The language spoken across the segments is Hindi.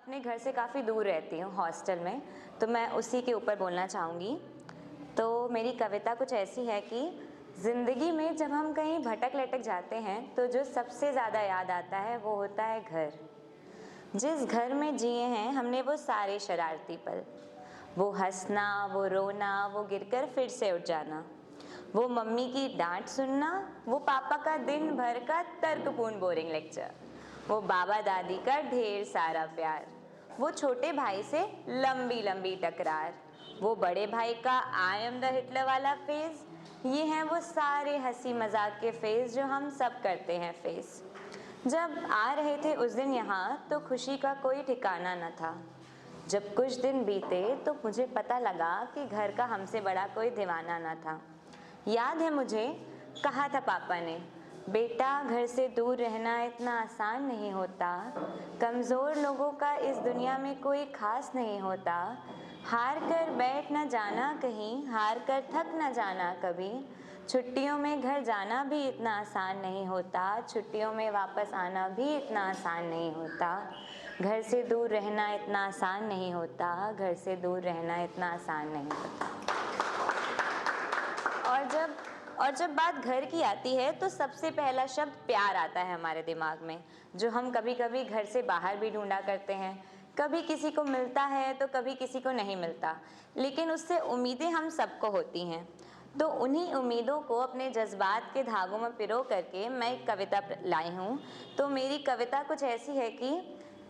अपने घर से काफ़ी दूर रहती हूँ हॉस्टल में, तो मैं उसी के ऊपर बोलना चाहूँगी। तो मेरी कविता कुछ ऐसी है कि ज़िंदगी में जब हम कहीं भटक लटक जाते हैं तो जो सबसे ज़्यादा याद आता है वो होता है घर। जिस घर में जिए हैं हमने वो सारे शरारती पल, वो हंसना, वो रोना, वो गिरकर फिर से उठ जाना, वो मम्मी की डांट सुनना, वो पापा का दिन भर का तर्कपूर्ण बोरिंग लेक्चर, वो बाबा दादी का ढेर सारा प्यार, वो छोटे भाई से लंबी लंबी टकरार, वो बड़े भाई का आई एम द हिटलर वाला फेज। ये हैं वो सारे हंसी मजाक के फेज जो हम सब करते हैं फेस। जब आ रहे थे उस दिन यहाँ तो खुशी का कोई ठिकाना न था। जब कुछ दिन बीते तो मुझे पता लगा कि घर का हमसे बड़ा कोई दीवाना न था। याद है मुझे, कहा था पापा ने, बेटा घर से दूर रहना इतना आसान नहीं होता, कमज़ोर लोगों का इस दुनिया में कोई खास नहीं होता, हार कर बैठ न जाना कहीं, हार कर थक न जाना कभी, छुट्टियों में घर जाना भी इतना आसान नहीं होता, छुट्टियों में वापस आना भी इतना आसान नहीं होता, घर से दूर रहना इतना आसान नहीं होता, घर से दूर रहना इतना आसान नहीं होता। और जब बात घर की आती है तो सबसे पहला शब्द प्यार आता है हमारे दिमाग में, जो हम कभी कभी घर से बाहर भी ढूंढा करते हैं। कभी किसी को मिलता है तो कभी किसी को नहीं मिलता, लेकिन उससे उम्मीदें हम सबको होती हैं। तो उन्हीं उम्मीदों को अपने जज्बात के धागों में पिरो करके मैं एक कविता लाई हूँ। तो मेरी कविता कुछ ऐसी है कि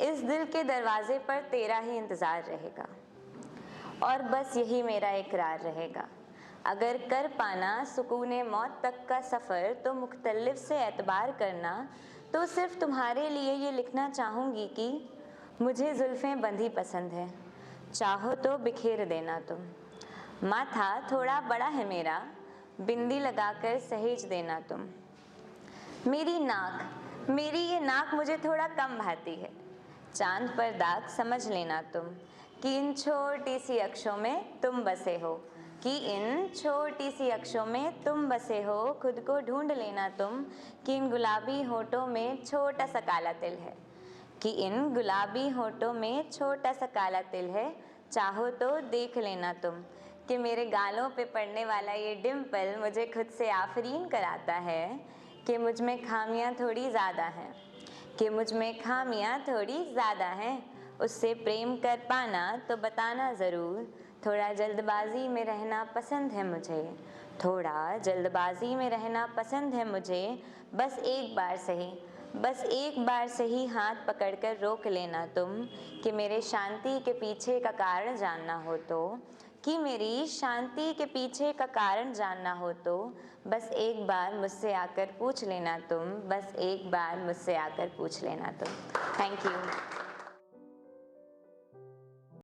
इस दिल के दरवाजे पर तेरा ही इंतज़ार रहेगा और बस यही मेरा इकरार रहेगा। अगर कर पाना सुकूने मौत तक का सफ़र तो मुख्तलिफ से एतबार करना, तो सिर्फ तुम्हारे लिए ये लिखना चाहूँगी कि मुझे जुल्फ़ें बंधी पसंद है, चाहो तो बिखेर देना तुम। माथा थोड़ा बड़ा है मेरा, बिंदी लगाकर सहेज देना तुम। मेरी ये नाक मुझे थोड़ा कम भाती है, चांद पर दाग समझ लेना तुम, कि इन छोटी सी अक्षों में तुम बसे हो, कि इन छोटी सी अक्षों में तुम बसे हो, खुद को ढूंढ लेना तुम, कि इन गुलाबी होठों में छोटा सा काला तिल है, कि इन गुलाबी होठों में छोटा सा काला तिल है, चाहो तो देख लेना तुम, कि मेरे गालों पे पड़ने वाला ये डिम्पल मुझे खुद से आफरीन कराता है, कि मुझ में खामियां थोड़ी ज़्यादा हैं, कि मुझ में खामियां थोड़ी ज़्यादा हैं। उससे प्रेम कर पाना तो बताना ज़रूर, थोड़ा जल्दबाजी में रहना पसंद है मुझे, थोड़ा जल्दबाजी में रहना पसंद है मुझे, बस एक बार सही हाथ पकड़कर रोक लेना तुम, कि मेरे शांति के पीछे का कारण जानना हो तो, कि मेरी शांति के पीछे का कारण जानना हो तो बस एक बार मुझसे आकर पूछ लेना तुम, बस एक बार मुझसे आकर पूछ लेना तुम। Thank you.